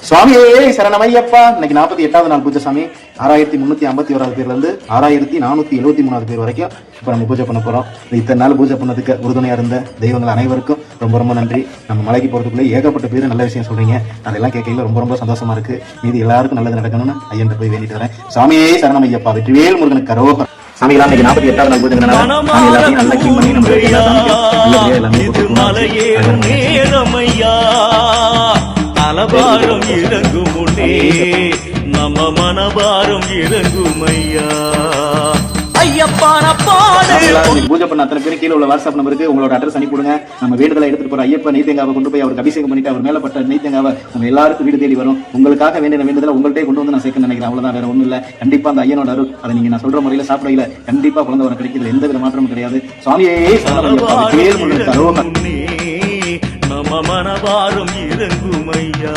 சுவாமியே சரணமையப்பா. இன்னைக்கு 48வது நாள் பூஜை சாமி. 6351 பேர்ல இருந்து 6473 பேர் வரைக்கும் இப்ப நம்ம பூஜை பண்ண போறோம். இத்தனை நாள் பூஜை பண்ணதுக்கு உறுதுணையா இருந்த தெய்வங்கள் அனைவருக்கும் ரொம்ப ரொம்ப நன்றி. நம்ம மலைக்கு போறதுக்குள்ளே ஏகப்பட்ட பேர் நல்ல விஷயம் சொல்றீங்க. அதெல்லாம் கேட்கல ரொம்ப ரொம்ப சந்தோஷமா இருக்கு. மீது எல்லாருக்கும் நல்லது நடக்கணும்னு ஐயன் போய் வேண்டிட்டு வரேன். சுவாமியே சரணமையப்பா. வெற்றிவேல் முருகனுக்கு கரோகரம். சாமிகளா இன்னைக்கு 48வது நாள் பூஜை எல்லாத்தையும் நல்லா கிளீன் பண்ணி நம்ம எல்லா மனபாரம் இறங்குமுனே நம்ம மனபாரம் இறங்குமையா ஐயப்பான பாடு. பூஜை பண்ண அத்தனை பேரும் கீழே உள்ள வாட்ஸ்அப் நம்பருக்கு உங்களோட அட்ரஸ் அனுப்பி கொடுங்க. நம்ம வீடுகளை எடுத்துட்டு போற ஐயப்ப நெய்தேங்காவை கொண்டு போய் அவருக்கு அபிஷேகம் பண்ணிட்டு அவர் மேலப்பட்ட நெய்தேங்காவை நம்ம எல்லாருக்கும் வீடு தேடி வரும். உங்களுக்காக வேண்டிய வேண்டுதல உங்கள்கிட்ட கொண்டு வந்து நான் சேர்க்க நினைக்கிறேன். அவ்வளவுதான், வேற ஒண்ணும் இல்ல. கண்டிப்பா அந்த ஐயனோட அருள் அதை நீங்க நான் சொல்ற முறையில சாப்பிடல கண்டிப்பா குழந்தை வர கிடைக்கிறது எந்த வித மாற்றமும் கிடையாது. சுவாமியே நம்ம மனபாரம் இறங்குமையா.